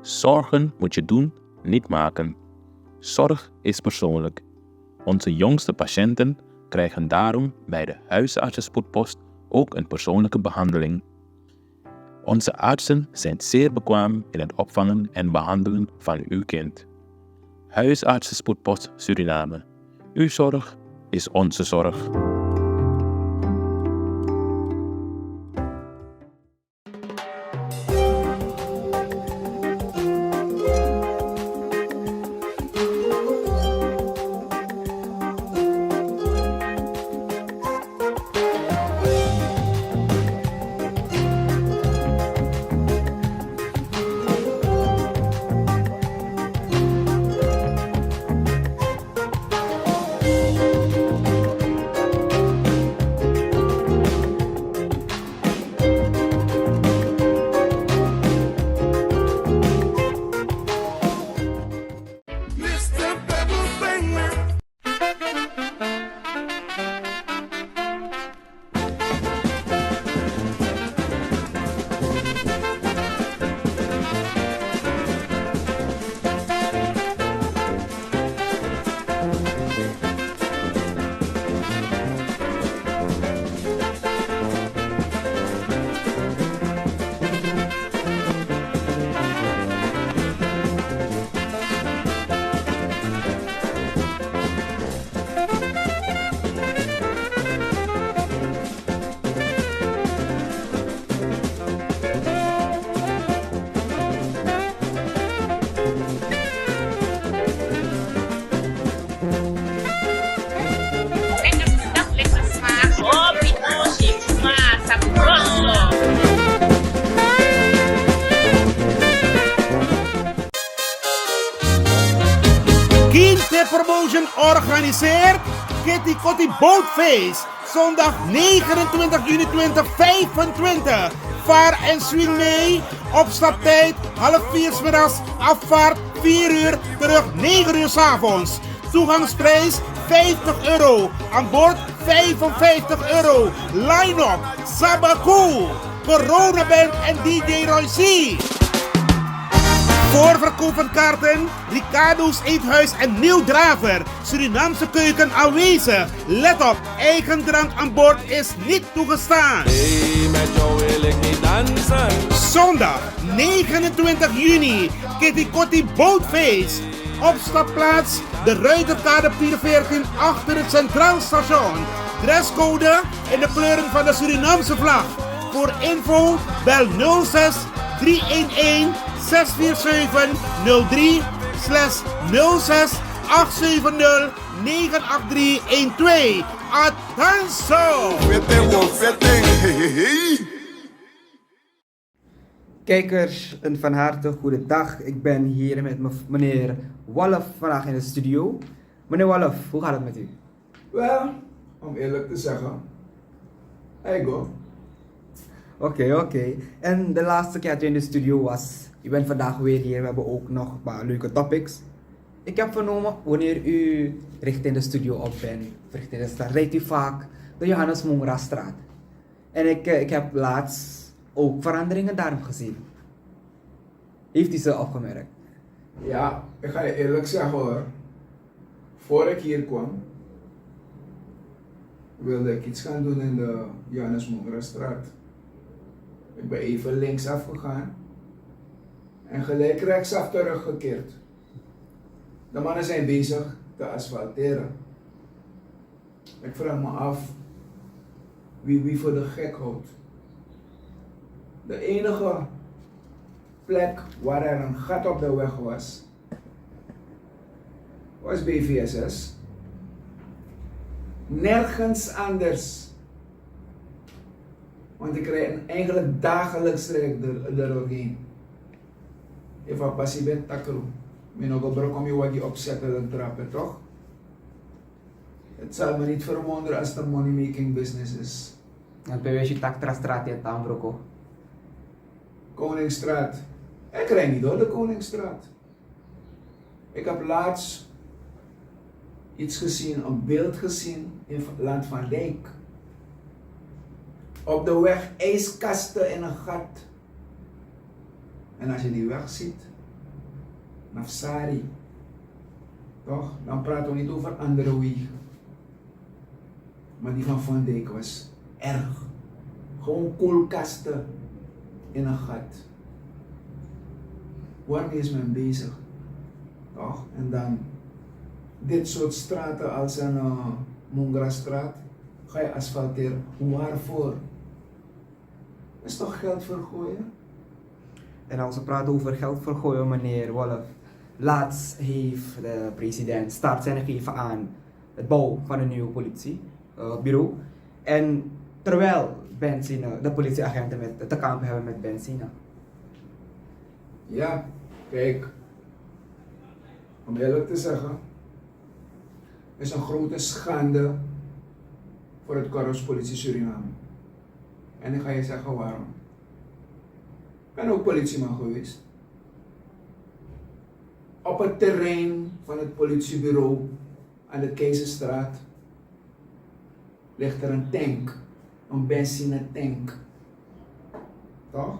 Zorgen moet je doen, niet maken. Zorg is persoonlijk. Onze jongste patiënten krijgen daarom bij de huisartsenspoedpost ook een persoonlijke behandeling. Onze artsen zijn zeer bekwaam in het opvangen en behandelen van uw kind. Huisartsenspoedpost Suriname. Uw zorg is onze zorg. Kinte Promotion organiseert Kitty Kotti Boatface. Zondag 29 juni 2025. Vaar en swing mee. Opstaptijd 3:30 's middags. Afvaart 4 uur. Terug 9 uur 's avonds. Toegangsprijs €50. Aan boord €55. Line-up Sabaku, Corona Band en DJ Roy C. Voorverkoop van kaarten, Ricardo's Eethuis en Nieuw Draver. Surinaamse keuken aanwezig. Let op, eigen drank aan boord is niet toegestaan. Hey, met jou wil ik niet dansen. Zondag 29 juni, Kitty Kotti Boatface. Opstapplaats, de Ruiterkade 44 achter het Centraal Station. Dresscode in de kleuren van de Surinaamse vlag. Voor info bel 06 311 647 03 /06 870 98312. Attenzo! Kijkers, een van harte goede dag. Ik ben hier met meneer Wolf vandaag in de studio. Meneer Wolf, hoe gaat het met u? Wel, om eerlijk te zeggen, I go. Oké. En de laatste keer dat je in de studio was, u bent vandaag weer hier. We hebben ook nog een paar leuke topics. Ik heb vernomen, wanneer u richting de studio op bent, richting de stad, rijdt u vaak de Johannes Mongrastraat. En ik heb laatst ook veranderingen daarom gezien. Heeft u ze opgemerkt? Ja, ik ga je eerlijk zeggen hoor. Voor ik hier kwam, wilde ik iets gaan doen in de Johannes Mongrastraat. Ik ben even linksaf gegaan en gelijk rechtsaf teruggekeerd. De mannen zijn bezig te asfalteren. Ik vraag me af wie voor de gek houdt. De enige plek waar er een gat op de weg was BVSS. Nergens anders. Want ik rijd eigenlijk dagelijks er doorheen. Even passie bent takro. Mijn ook brok om je wat die opzetten en trappen, toch? Het zal me niet verwonderen als het een money making business is. En bij je taktrastraat in Tambroko. Koningsstraat. Ik rijd niet door de Koningsstraat. Ik heb laatst iets gezien, een beeld gezien in Land van Dijk. Op de weg ijskasten in een gat. En als je die weg ziet, Nafsari. Toch? Dan praten we niet over andere wegen. Maar die van Van Dijk was erg. Gewoon koelkasten in een gat. Waarmee is men bezig? Toch? En dan dit soort straten als een Mungrastraat ga je asfalteren. Waarvoor? Dat is toch geld vergooien? En als we praten over geld vergooien, meneer Wolff, laatst heeft de president start zijn gegeven aan het bouwen van een nieuwe politiebureau. En terwijl benzine, de politieagenten te kampen hebben met benzine. Ja, kijk. Om eerlijk te zeggen, is een grote schande voor het Korps Politie Suriname. En ik ga je zeggen waarom. Ik ben ook politieman geweest. Op het terrein van het politiebureau aan de Keizerstraat ligt er een tank, een benzinetank. Toch?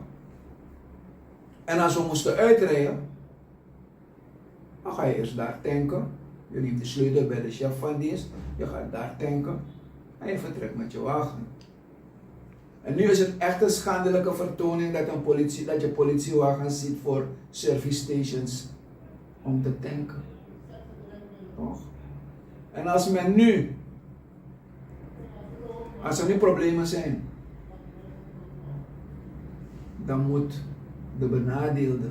En als we moesten uitrijden, dan ga je eerst daar tanken. Je neemt de sleutel bij de chef van dienst, je gaat daar tanken en je vertrekt met je wagen. En nu is het echt een schandelijke vertoning dat je politiewagens ziet voor service stations om te tanken. Toch? En als er nu problemen zijn, dan moet de benadeelde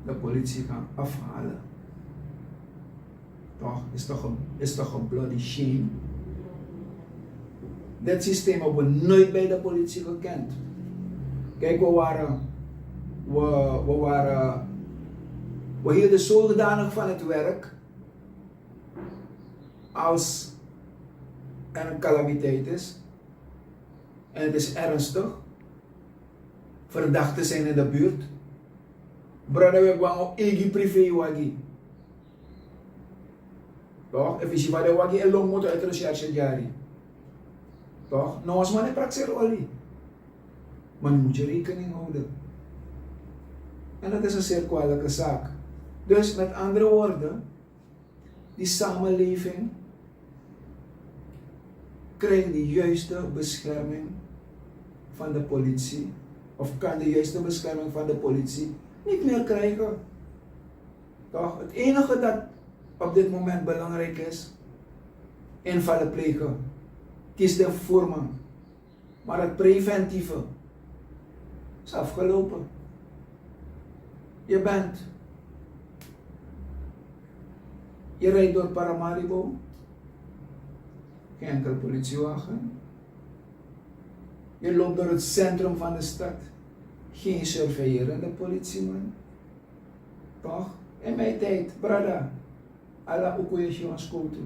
de politie gaan afhalen. Toch? Is toch een bloody shame? Dit systeem hebben we nooit bij de politie gekend. Kijk, we hielden zodanig van het werk als er een calamiteit is en het is ernstig, verdachten zijn in de buurt. Brother, we gaan op eigen privé wagi. Toch? Even zien wat de wagi en long moeten uit de recherche jari. Toch? Nou als man een praxer olie. Maar nu moet je rekening houden. En dat is een zeer kwalijke zaak. Dus met andere woorden, die samenleving krijgt de juiste bescherming van de politie, of kan de juiste bescherming van de politie niet meer krijgen. Toch? Het enige dat op dit moment belangrijk is, invallen plegen. Kies de vormen. Maar het preventieve is afgelopen. Je rijdt door Paramaribo, geen enkele politiewagen. Je loopt door het centrum van de stad, geen surveillerende politieman. Toch? In mijn tijd, brada, alla okoyes jongens koto.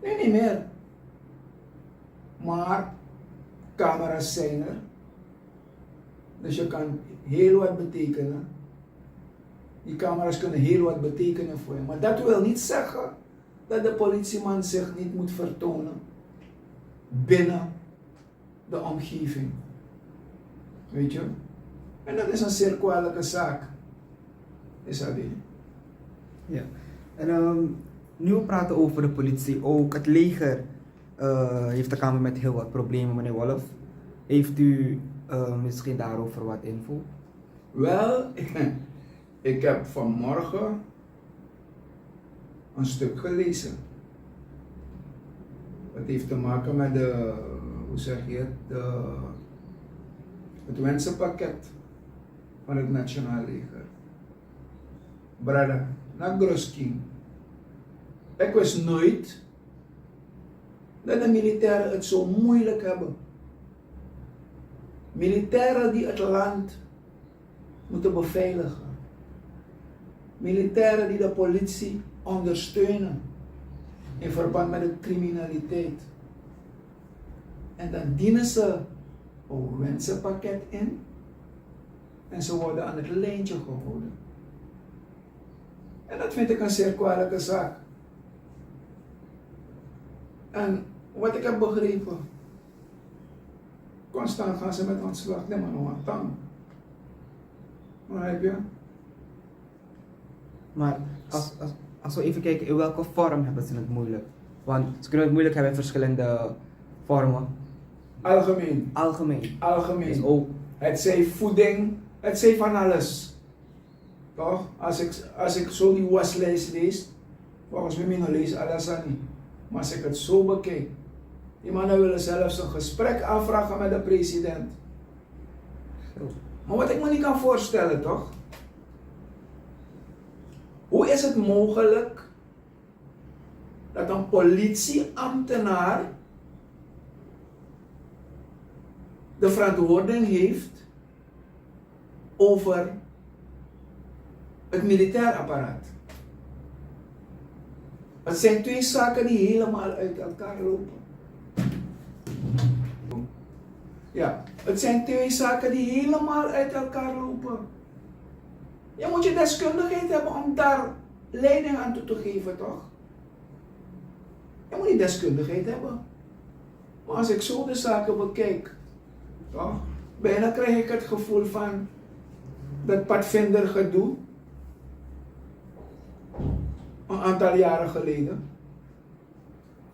Nee, niet meer. Maar camera's zijn er. Dus je kan heel wat betekenen. Die camera's kunnen heel wat betekenen voor je. Maar dat wil niet zeggen dat de politieman zich niet moet vertonen binnen de omgeving. Weet je? En dat is een zeer kwalijke zaak. Is dat niet? Ja. En nu we praten over de politie, ook het leger heeft te kampen met heel wat problemen, meneer Wolff. Heeft u misschien daarover wat info? Wel, ik heb vanmorgen een stuk gelezen. Het heeft te maken met het wensenpakket van het Nationaal Leger. Brada, na Groski. Ik wist nooit dat de militairen het zo moeilijk hebben. Militairen die het land moeten beveiligen. Militairen die de politie ondersteunen in verband met de criminaliteit. En dan dienen ze een wensenpakket in en ze worden aan het lijntje gehouden. En dat vind ik een zeer kwalijke zaak. En wat ik heb begrepen, constant gaan ze met ontslag nemen om aan tang. Maar heb je? Maar als we even kijken, in welke vorm hebben ze het moeilijk? Want ze kunnen het moeilijk hebben in verschillende vormen. Algemeen. Algemeen. Algemeen. Dus ook, Het zij voeding, het zij van alles. Toch? Als ik zo die waslijst lees, volgens mij niet lees alles aan niet. Maar als ik het zo bekijk, die mannen willen zelfs een gesprek aanvragen met de president. zo. Maar wat ik me niet kan voorstellen, toch? Hoe is het mogelijk dat een politieambtenaar de verantwoording heeft over het militair apparaat? Het zijn twee zaken die helemaal uit elkaar lopen. Ja, het zijn twee zaken die helemaal uit elkaar lopen. Je moet je deskundigheid hebben om daar leiding aan toe te geven, toch? Je moet die deskundigheid hebben. Maar als ik zo de zaken bekijk, toch? Bijna krijg ik het gevoel van dat padvindergedoe een aantal jaren geleden.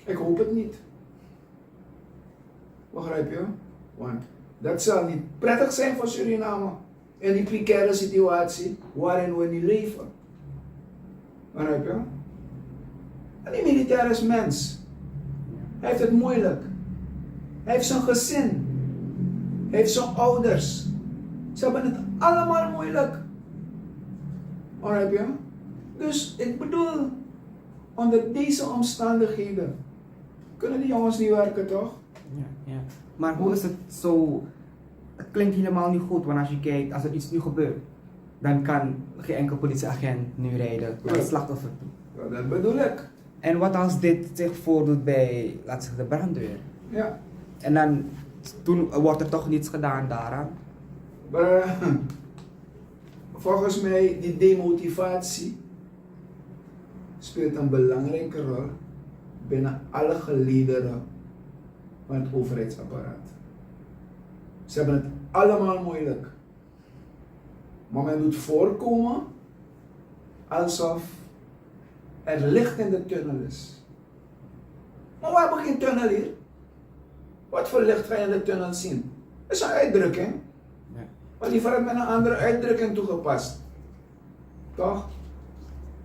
Ik hoop het niet. Begrijp je? Want dat zal niet prettig zijn voor Suriname in die precaire situatie waarin we nu leven. Begrijp je? En die militair is mens. Hij heeft het moeilijk. Hij heeft zijn gezin. Hij heeft zijn ouders. Ze hebben het allemaal moeilijk. Begrijp je? Dus ik bedoel, onder deze omstandigheden kunnen die jongens niet werken, toch? Ja, ja. Maar hoe is het zo? Het klinkt helemaal niet goed, want als je kijkt, als er iets nu gebeurt, dan kan geen enkel politieagent nu rijden naar het slachtoffer toe. Ja, dat bedoel ik. En wat als dit zich voordoet bij, laten we zeggen, de brandweer? Ja. En dan, toen wordt er toch niets gedaan daaraan? Maar volgens mij, die demotivatie speelt een belangrijke rol binnen alle gelederen van het overheidsapparaat. Ze hebben het allemaal moeilijk. Maar men doet voorkomen alsof er licht in de tunnel is. Maar we hebben geen tunnel hier. Wat voor licht ga je in de tunnel zien? Dat is een uitdrukking. Ja. Maar liever had men een andere uitdrukking toegepast. Toch?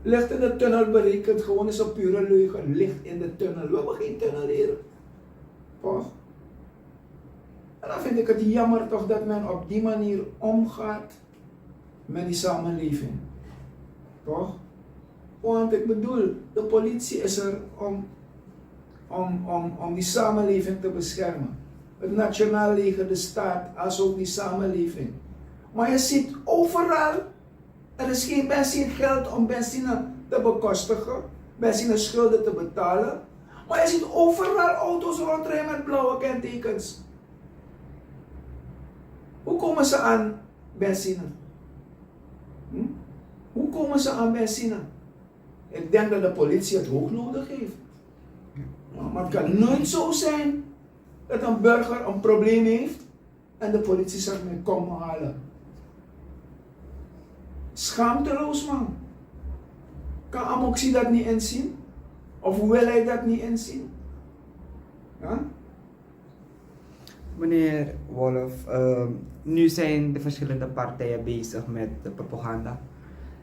Licht in de tunnel berekent gewoon is een pure leugen. Licht in de tunnel. We hebben geen tunnel hier. Toch? En dan vind ik het jammer toch dat men op die manier omgaat met die samenleving. Toch? Want ik bedoel, de politie is er om die samenleving te beschermen. Het nationaal leger, de staat, als ook die samenleving. Maar je ziet overal, er is geen benzinegeld om benzine te bekostigen, benzineschulden te betalen. Maar je ziet overal auto's rondrijden met blauwe kentekens. Hoe komen ze aan benzine? Hoe komen ze aan benzine? Ik denk dat de politie het hoog nodig heeft. Maar het kan nooit zo zijn dat een burger een probleem heeft en de politie zegt mij kom me halen. Schaamteloos man. Kan Amoxie dat niet inzien? Of wil hij dat niet inzien? Ja? Meneer Wolf, nu zijn de verschillende partijen bezig met de propaganda.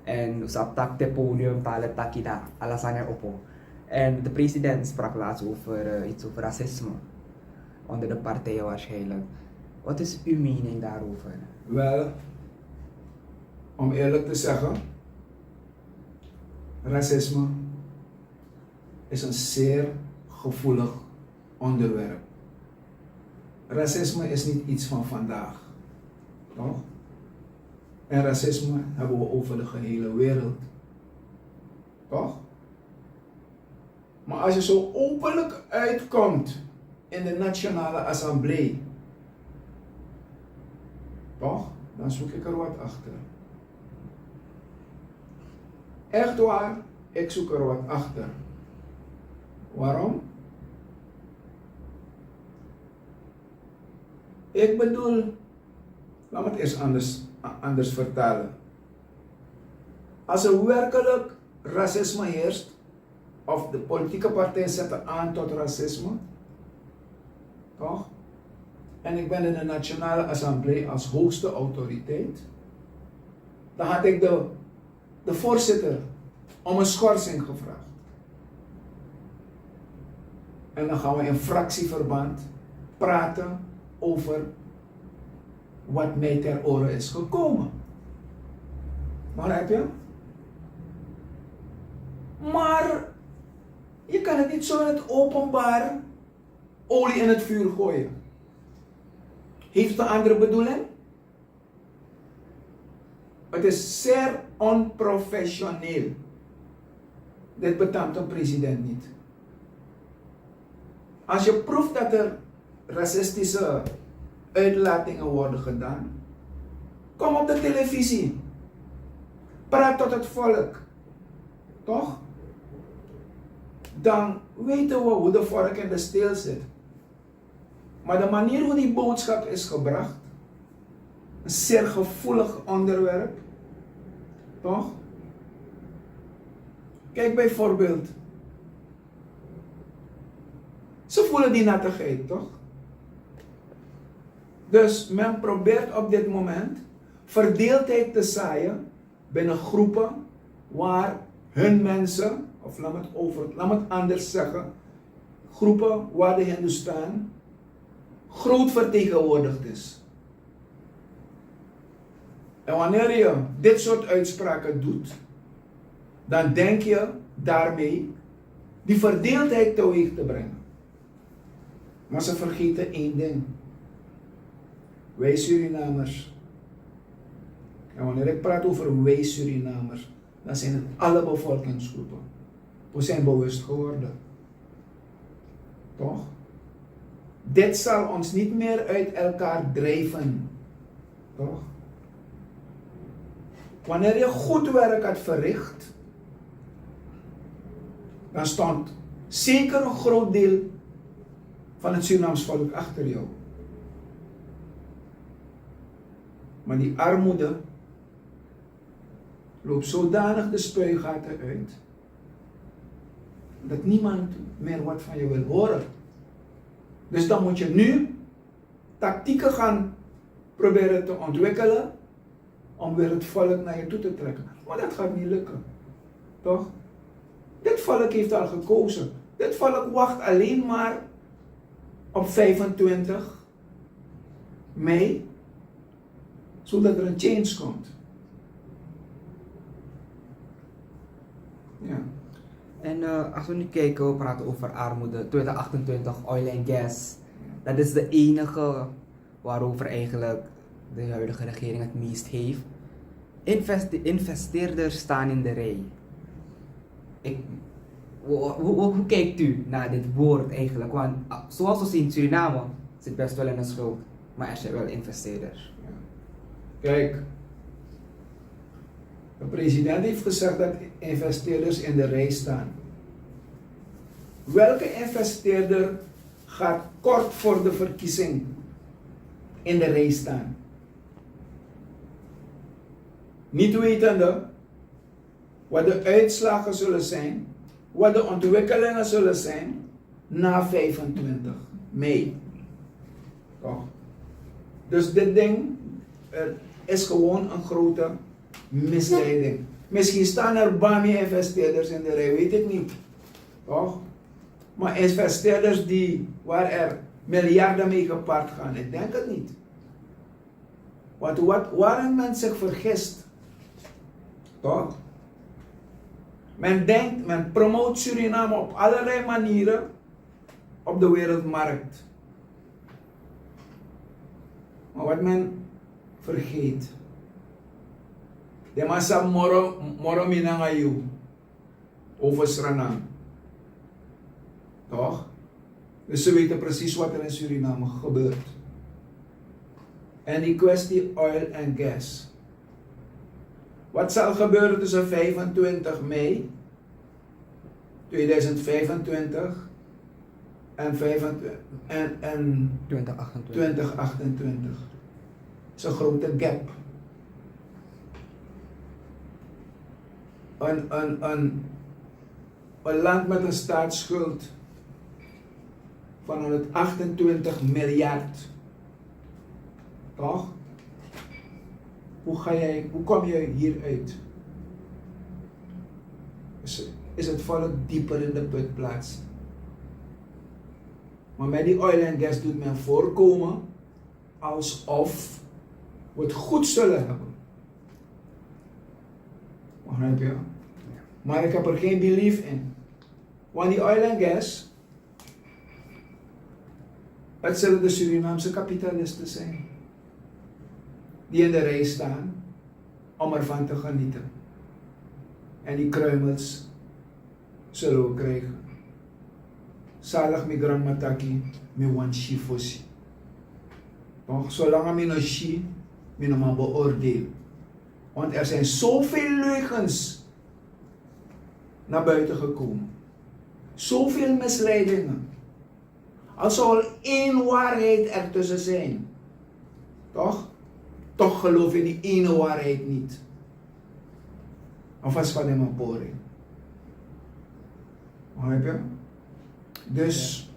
En sa tak te podium tale takida alasannya opo. En de president sprak laatst over iets over racisme. Onder de partijen waarschijnlijk. Wat is uw mening daarover? Wel, om eerlijk te zeggen, racisme is een zeer gevoelig onderwerp. Racisme is niet iets van vandaag, toch? En racisme hebben we over de gehele wereld, toch? Maar als je zo openlijk uitkomt in de Nationale Assemblée, toch? Dan zoek ik er wat achter. Echt waar, ik zoek er wat achter. Waarom? Ik bedoel, laat me het eerst anders vertalen. Als er werkelijk racisme heerst, of de politieke partijen zetten aan tot racisme, toch? En ik ben in de Nationale Assemblée als hoogste autoriteit, dan had ik de voorzitter om een schorsing gevraagd. En dan gaan we in fractieverband praten over wat mij ter oren is gekomen. Begrijp je? Maar je kan het niet zo in het openbaar olie in het vuur gooien. Heeft het een andere bedoeling? Het is zeer onprofessioneel. Dit betaamt een president niet. Als je proeft dat er racistische uitlatingen worden gedaan, kom op de televisie. Praat tot het volk. Toch? Dan weten we hoe de vork in de steel zit. Maar de manier hoe die boodschap is gebracht, een zeer gevoelig onderwerp, toch? Kijk bijvoorbeeld, ze voelen die nattigheid, toch? Dus men probeert op dit moment verdeeldheid te zaaien binnen groepen waar hun mensen, of laat me het anders zeggen, groepen waar de Hindustan groot vertegenwoordigd is. En wanneer je dit soort uitspraken doet, dan denk je daarmee die verdeeldheid teweeg te brengen. Maar ze vergeten één ding. Wij Surinamers. En wanneer ik praat over wij Surinamers, dan zijn het alle bevolkingsgroepen. We zijn bewust geworden. Toch? Dit zal ons niet meer uit elkaar drijven. Toch? Wanneer je goed werk had verricht, dan stond zeker een groot deel van het Surinaams volk achter jou. Maar die armoede loopt zodanig de spuigaten uit, dat niemand meer wat van je wil horen. Dus dan moet je nu tactieken gaan proberen te ontwikkelen om weer het volk naar je toe te trekken. Maar dat gaat niet lukken. Toch? Dit volk heeft al gekozen. Dit volk wacht alleen maar op 25 mei, zodat er een change komt. Ja. En als we nu kijken, we praten over armoede, 2028, oil en gas. Dat is de enige waarover eigenlijk de huidige regering het meest heeft. Investeerders staan in de rij. Hoe kijkt u naar dit woord eigenlijk? Want zoals we zien in Suriname zit best wel in een schuld, maar er zijn wel investeerders. Ja. Kijk, de president heeft gezegd dat investeerders in de rij staan. Welke investeerder gaat kort voor de verkiezing in de rij staan? Niet wetende wat de uitslagen zullen zijn, wat de ontwikkelingen zullen zijn na 25 mei. Toch? Dus dit ding is gewoon een grote misleiding. Misschien staan er BAMI-investeerders in de rij, weet ik niet. Toch? Maar investeerders waar er miljarden mee gepaard gaan, ik denk het niet. Want waarin men zich vergist, toch? Men denkt, men promoot Suriname op allerlei manieren op de wereldmarkt. Maar wat men vergeet, de massa moro minangayu over Suriname. Toch? Dus ze weten precies wat er in Suriname gebeurt. En die kwestie oil en gas. Wat zal gebeuren tussen 25 mei 2025 en 2028? Dat is een grote gap. een land met een staatsschuld van 128 miljard. Toch? Hoe kom je hieruit? Is het volk dieper in de put plaats? Maar met die oil en gas doet men voorkomen alsof we het goed zullen hebben. Begrijp je? Maar ik heb er geen belief in. Want die oil en gas, het zullen de Surinaamse kapitalisten zijn. Die in de rij staan om ervan te genieten. En die kruimels zullen we krijgen. Zalig mi grand mataki, mi wan shifosi. Toch? Zolang mi no shi, mi no man beoordeel. Want er zijn zoveel leugens naar buiten gekomen. Zoveel misleidingen. Als zou er één waarheid ertussen zijn. Toch? Toch geloof je die ene waarheid niet. Of als van hem poring. Begrijp je? Dus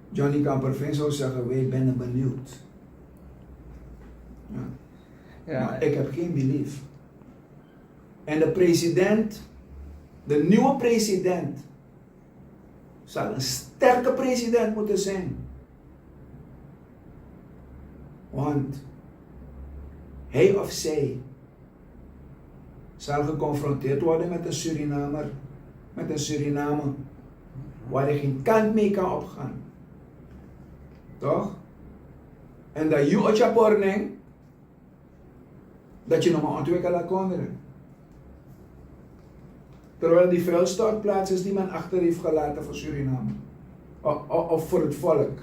Johnny Kamperveen zou zeggen, wij zijn benieuwd. Ja. Ja. Maar ik heb geen belief. En de president, de nieuwe president, zal een sterke president moeten zijn. Want hij of zij zal geconfronteerd worden met een Surinamer, met een Suriname, waar hij geen kant mee kan opgaan. Toch? En dat je op porning, dat je nog maar ontwikkelen kon. Terwijl die vuilstortplaats is die men achter heeft gelaten voor Suriname. Of voor het volk.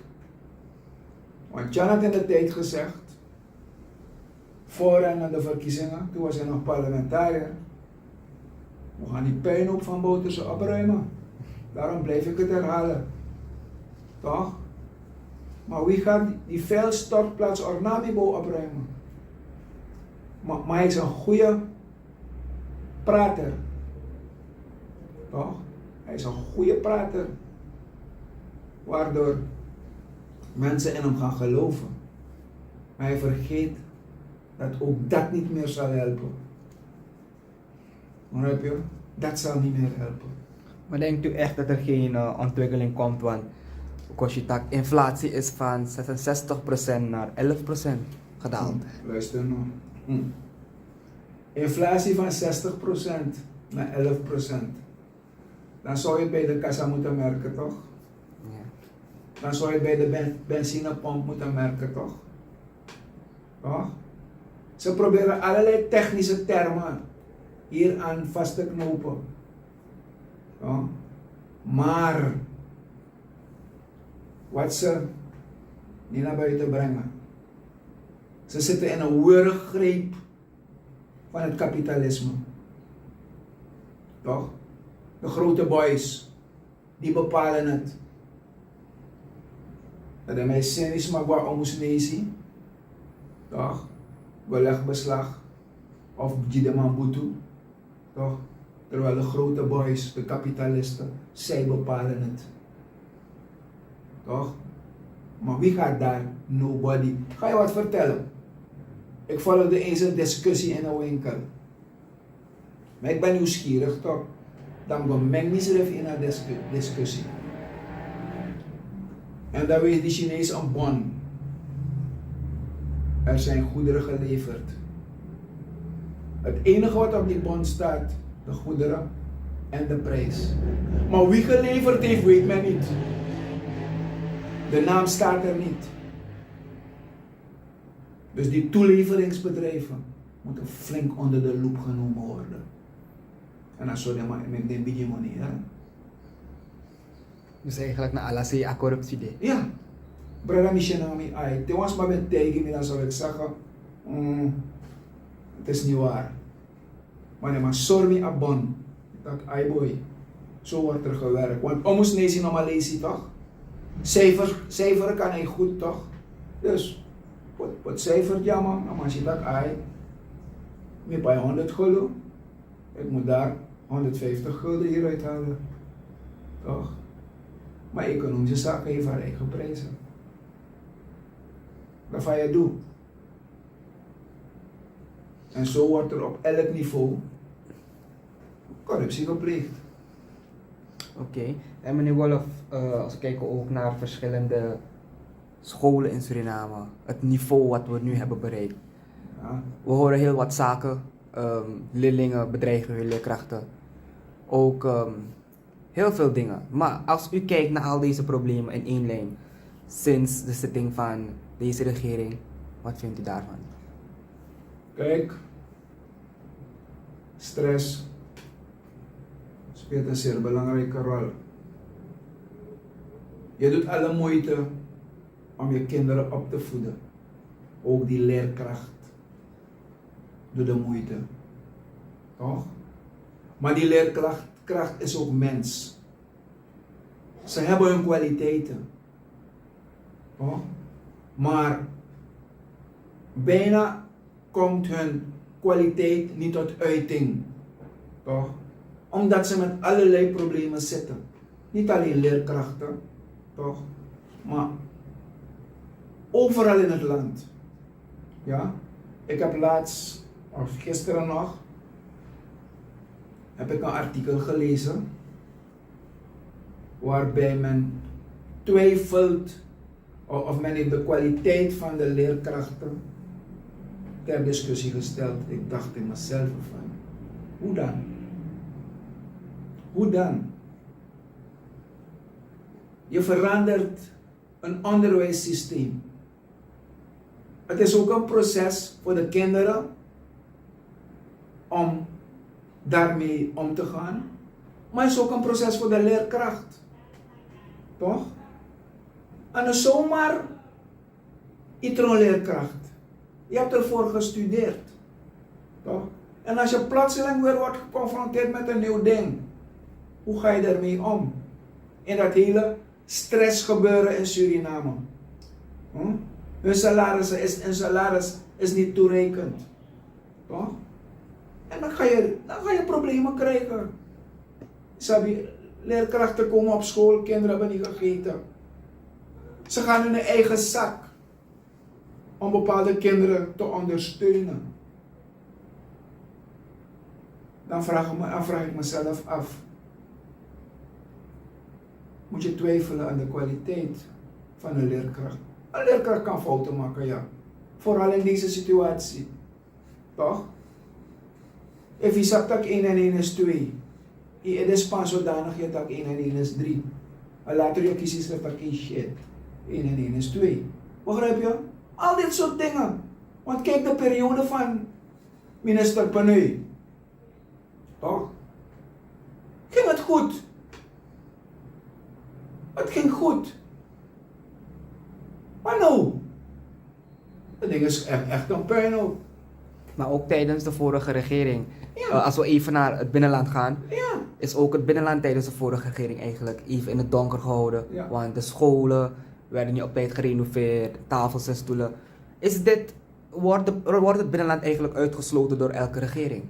Want Jan had in de tijd gezegd, voor en na de verkiezingen, toen was hij nog parlementariër, we gaan die puinhoop van Bouterse opruimen. Daarom blijf ik het herhalen. Toch? Maar wie gaat die vuilstortplaats Ornamibo opruimen? Maar hij is een goede prater. Toch? Hij is een goede prater. Waardoor mensen in hem gaan geloven. Maar hij vergeet dat ook dat niet meer zal helpen. Begrijp je? Dat zal niet meer helpen. Maar denkt u echt dat er geen ontwikkeling komt? Want inflatie is van 66% naar 11% gedaald. Luister nou. Inflatie van 60% naar 11%. Dan zou je het bij de kassa moeten merken, toch? Ja. Dan zou je het bij de benzinepomp moeten merken, toch? Toch? Ze proberen allerlei technische termen hier aan vast te knopen. Toch? Maar wat ze niet naar buiten brengen. Ze zitten in een wurggreep van het kapitalisme. Toch? De grote boys, die bepalen het. Dat er mij zin is, maar waar ons nezi. Toch? Belegbeslag of Jideman. Toch? Terwijl de grote boys, de kapitalisten, zij bepalen het. Toch? Maar wie gaat daar? Nobody. Ga je wat vertellen? Ik volgde eens een discussie in een winkel. Maar ik ben nieuwsgierig, toch? Dan bemeng me zelf in een discussie. En dan weet die Chinees een bon. Er zijn goederen geleverd. Het enige wat op die bon staat, de goederen en de prijs. Maar wie geleverd heeft, weet men niet. De naam staat er niet. Dus die toeleveringsbedrijven moeten flink onder de loep genomen worden. En dan zou je maar met een beetje money, hè? Dus eigenlijk naar alla corruptie de. Ja. Brada Michenami ai. Toen was maar met tegen me, dan zou ik zeggen, het is niet waar. Maar nee, maar sorry me abon. Ik dacht, ai boy, zo wordt er gewerkt. Want omus nezi normaal lezen, toch? Cijferen kan hij goed, toch? Dus, wat cijfert ja man, dan mag je dat ai. Meer bij 100 gulden. Ik moet daar 150 gulden hieruit halen. Toch? Maar economische zaken heeft haar eigen prijzen. Dat ga je doen. En zo wordt er op elk niveau corruptie gepleegd. Oké. En meneer Wolff, als we kijken ook naar verschillende scholen in Suriname, het niveau wat we nu hebben bereikt. Ja. We horen heel wat zaken, leerlingen bedreigen hun leerkrachten, ook heel veel dingen. Maar als u kijkt naar al deze problemen in één lijn, sinds de zitting van deze regering, wat vindt u daarvan? Kijk, stress speelt een zeer belangrijke rol. Je doet alle moeite om je kinderen op te voeden. Ook die leerkracht doet de moeite. Toch? Maar die leerkracht is ook mens. Ze hebben hun kwaliteiten. Toch? Maar bijna komt hun kwaliteit niet tot uiting. Toch? Omdat ze met allerlei problemen zitten. Niet alleen leerkrachten, toch? Maar overal in het land. Ja? Ik heb laatst, of gisteren nog, heb ik een artikel gelezen waarbij men twijfelt of men heeft de kwaliteit van de leerkrachten ter discussie gesteld. Ik dacht in mezelf van, hoe dan? Hoe dan? Je verandert een onderwijssysteem. Het is ook een proces voor de kinderen om daarmee om te gaan. Maar het is ook een proces voor de leerkracht. Toch? En dus zomaar iets een leerkracht. Je hebt ervoor gestudeerd. Toch? En als je plotseling weer wordt geconfronteerd met een nieuw ding, hoe ga je daarmee om? In dat hele stressgebeuren in Suriname. Hun salaris is niet toereikend. Toch? En dan ga je problemen krijgen. Sabi, leerkrachten komen op school, kinderen hebben niet gegeten. Ze gaan in hun eigen zak om bepaalde kinderen te ondersteunen. Dan vraag ik mezelf af. Moet je twijfelen aan de kwaliteit van een leerkracht? Een leerkracht kan fouten maken, ja. Vooral in deze situatie. Toch? If je zegt dat 1 en 1 is 2. Je is pas zodanig je dat 1 en 1 is 3. En later je kiest dat geen shit. 1 en 1 is 2. Begrijp je? Al dit soort dingen. Want kijk de periode van minister Panay. Toch? Ging het goed? Het ging goed. Maar nou, het ding is echt een puinhoop. Maar ook tijdens de vorige regering, Ja. als we even naar het binnenland gaan, Ja. is ook het binnenland tijdens de vorige regering eigenlijk even in het donker gehouden. Ja. Want de scholen werden niet op tijd gerenoveerd, tafels en stoelen. Wordt het binnenland eigenlijk uitgesloten door elke regering?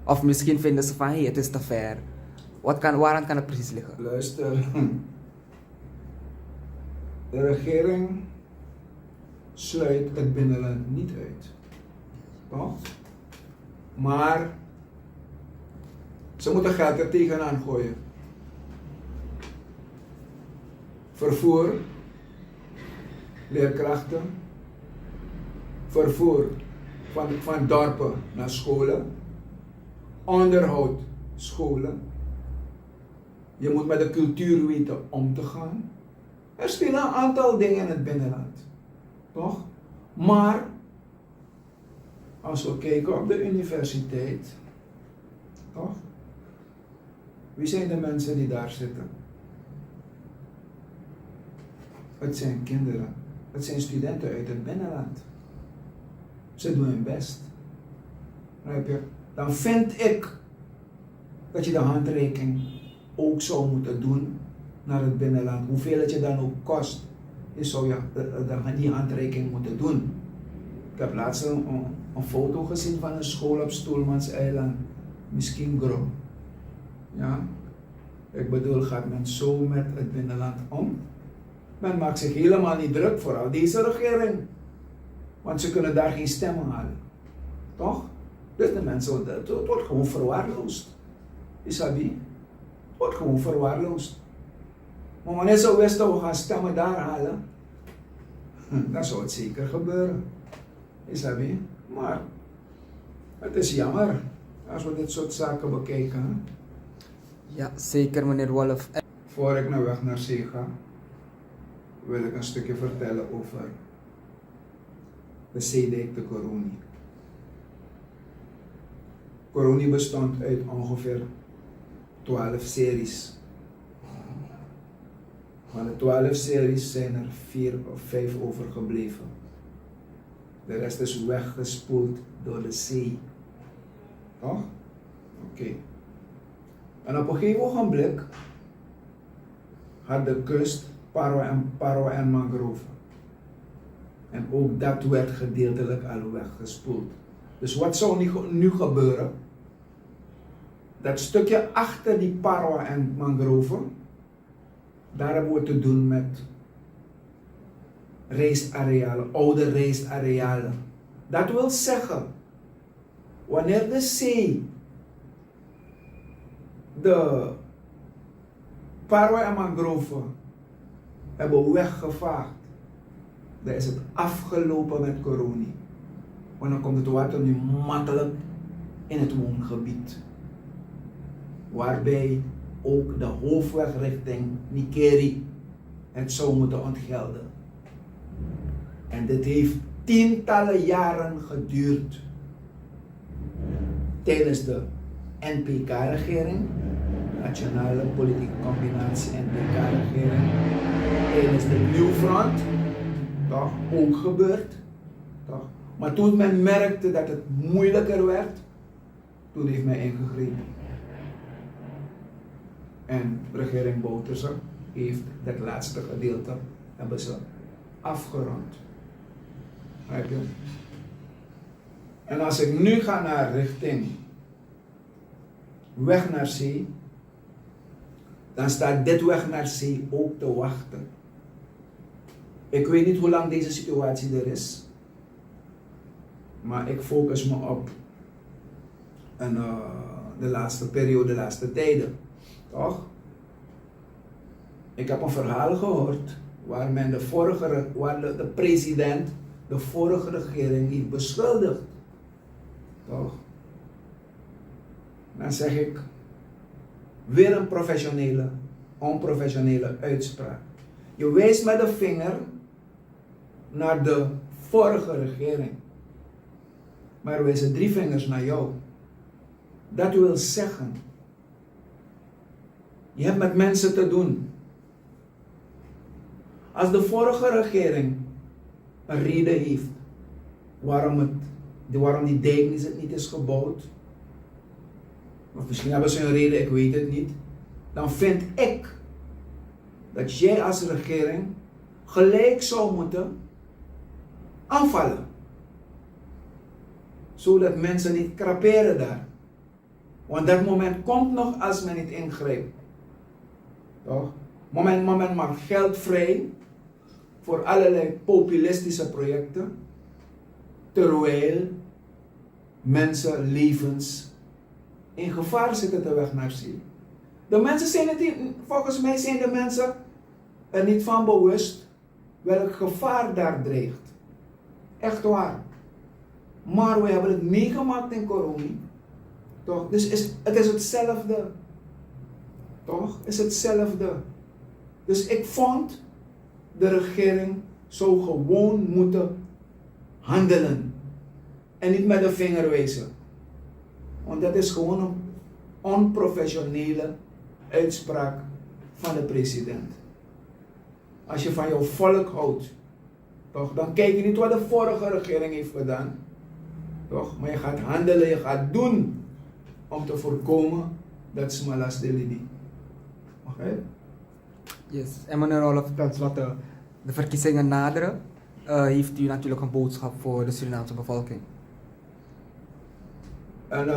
Of misschien vinden ze van, hé, het is te ver. Waaraan kan het precies liggen? Luister. De regering sluit het binnenland niet uit. Toch? Maar ze moeten geld er tegenaan gooien. Vervoer, leerkrachten, vervoer van dorpen naar scholen, onderhoud scholen. Je moet met de cultuur weten om te gaan. Er spelen een aantal dingen in het binnenland. Toch? Maar als we kijken op de universiteit, toch? Wie zijn de mensen die daar zitten? Het zijn kinderen. Het zijn studenten uit het binnenland. Ze doen hun best. Begrijp je? Dan vind ik dat je de handreiking ook zou moeten doen naar het binnenland. Hoeveel het je dan ook kost, je zou die handreiking moeten doen. Ik heb laatst een foto gezien van een school op Stoelmanseiland. Misschien Gro. Ja? Ik bedoel, gaat men zo met het binnenland om? Men maakt zich helemaal niet druk, vooral deze regering. Want ze kunnen daar geen stemmen halen. Toch? Dus de mensen, het wordt gewoon verwaarloosd. Isabi? Het wordt gewoon verwaarloosd. Maar wanneer ze wisten we gaan stemmen daar halen, dan zou het zeker gebeuren. Isabi? Maar het is jammer als we dit soort zaken bekijken. Hè? Ja, zeker meneer Wolf. Voor ik naar weg naar zee ga, wil ik een stukje vertellen over de zeedijk de Coroni. Coroni bestond uit ongeveer 12 series. Van de 12 series zijn er 4 of 5 overgebleven. De rest is weggespoeld door de zee. Toch? Oké. En op een gegeven ogenblik had de kust parwa en mangrove. En ook dat werd gedeeltelijk al weggespoeld. Dus wat zou nu gebeuren? Dat stukje achter die parwa en mangrove, daar hebben we te doen met rijstarealen, oude rijstarealen. Dat wil zeggen, wanneer de zee de parwa en mangrove hebben weggevaagd, dan is het afgelopen met Coroni. Want dan komt het water nu makkelijk in het woongebied. Waarbij ook de hoofdweg richting Nikeri het zou moeten ontgelden. En dit heeft tientallen jaren geduurd. Tijdens de NPK-regering, Nationale Politieke Combinatie NPK-regering, tijdens de Nieuw Front, toch, ook gebeurd. Toch? Maar toen men merkte dat het moeilijker werd, toen heeft men ingegrepen. En regering Bouterse heeft dat laatste gedeelte hebben ze afgerond. Begrijp je? En als ik nu ga naar richting weg naar zee, dan staat dit weg naar zee ook te wachten. Ik weet niet hoe lang deze situatie er is, maar ik focus me op de laatste periode, de laatste tijden. Toch? Ik heb een verhaal gehoord waar men de president de vorige regering heeft beschuldigd. Toch? Dan zeg ik weer een onprofessionele uitspraak. Je wijst met de vinger naar de vorige regering, maar er wijzen 3 vingers naar jou. Dat wil zeggen, je hebt met mensen te doen. Als de vorige regering een reden heeft waarom die dijk niet is gebouwd, of misschien hebben ze een reden, ik weet het niet, dan vind ik dat jij als regering gelijk zou moeten aanvallen. Zodat mensen niet kraperen daar. Want dat moment komt nog als men niet ingrijpt. Toch? Men maakt geld vrij voor allerlei populistische projecten, terwijl mensenlevens in gevaar zitten de weg naar zee. De mensen zijn het niet, volgens mij zijn de mensen er niet van bewust welk gevaar daar dreigt. Echt waar. Maar we hebben het meegemaakt in Coroni. Toch? Dus het is hetzelfde. Toch? Is hetzelfde. Dus ik vond de regering zou gewoon moeten handelen. En niet met de vinger wijzen. Want dat is gewoon een onprofessionele uitspraak van de president. Als je van jouw volk houdt, toch, dan kijk je niet wat de vorige regering heeft gedaan. Toch? Maar je gaat handelen, je gaat doen om te voorkomen dat smalas de lidi. Yes. En meneer Rolf, tenslotte de verkiezingen naderen. heeft u natuurlijk een boodschap voor de Surinaamse bevolking. En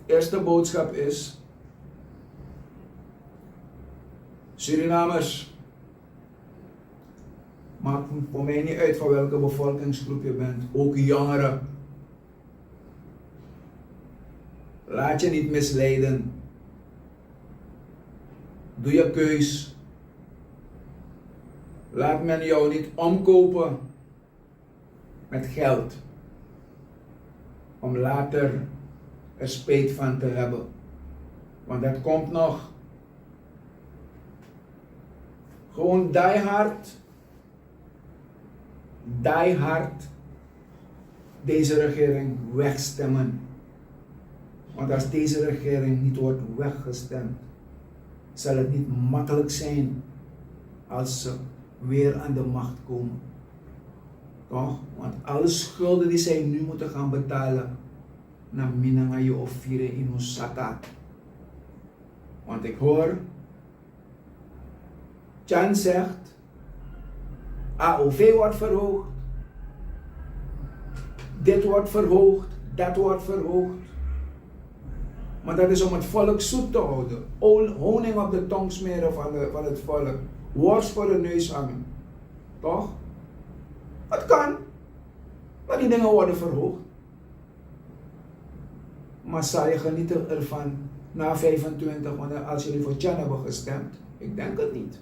eerste boodschap is: Surinamers, maakt voor mij niet uit van welke bevolkingsgroep je bent, ook jongeren. Laat je niet misleiden. Doe je keus. Laat men jou niet omkopen met geld, om later er spijt van te hebben. Want dat komt nog. Gewoon die hard deze regering wegstemmen. Want als deze regering niet wordt weggestemd, zal het niet makkelijk zijn als ze weer aan de macht komen. Toch? Want alle schulden die zij nu moeten gaan betalen, naar Minangayo of Vire in Osaka. Want ik hoor, Chan zegt, AOV wordt verhoogd, dit wordt verhoogd, dat wordt verhoogd. Maar dat is om het volk zoet te houden. Honing op de tong smeren van het volk. Worst voor de neus hangen. Toch? Het kan. Maar die dingen worden verhoogd. Maar zal je genieten ervan na 25, als jullie voor Chan hebben gestemd? Ik denk het niet.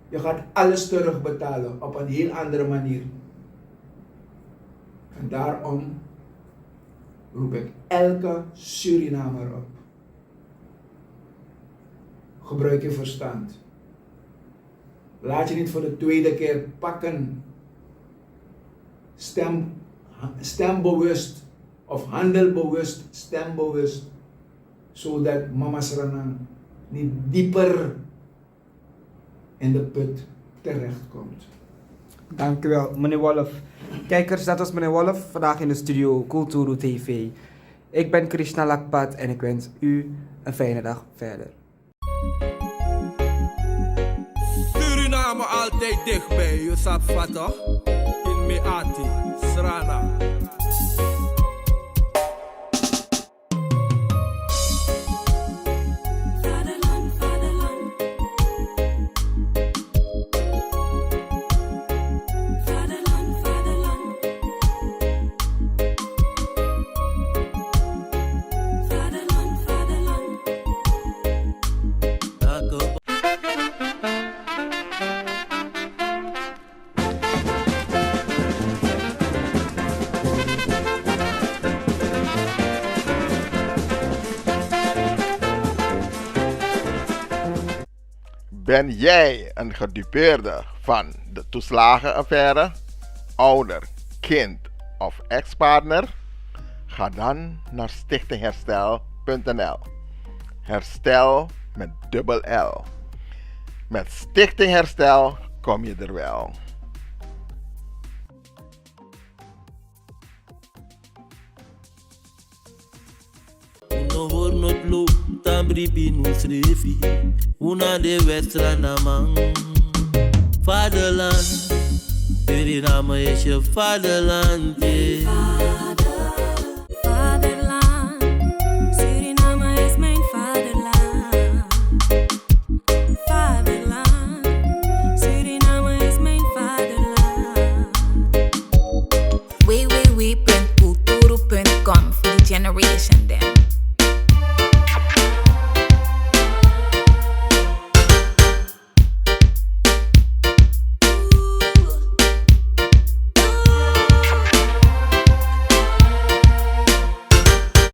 Je gaat alles terugbetalen op een heel andere manier. En daarom roep ik elke Surinamer op. Gebruik je verstand. Laat je niet voor de tweede keer pakken. Stembewust of handelbewust, stembewust. Zodat Mama Sranang niet dieper in de put terechtkomt. Dank u wel, meneer Wolf. Kijkers, dat was meneer Wolf, vandaag in de studio Kulturu TV. Ik ben Krishna Lakpat en ik wens u een fijne dag verder. Suriname altijd dichtbij, je sapt wat toch? In Meati, Srana. Ben jij een gedupeerde van de toeslagenaffaire, ouder, kind of ex-partner? Ga dan naar stichtingherstel.nl. Herstel met dubbel L. Met Stichting Herstel kom je er wel. No hornot lo tambri binus refi. Una de wedstrijd man. Vaderland, Suriname is je vaderland. Vaderland, Suriname is mijn vaderland. Vaderland, Suriname is mijn vaderland. www.kulturu.com for the generation then.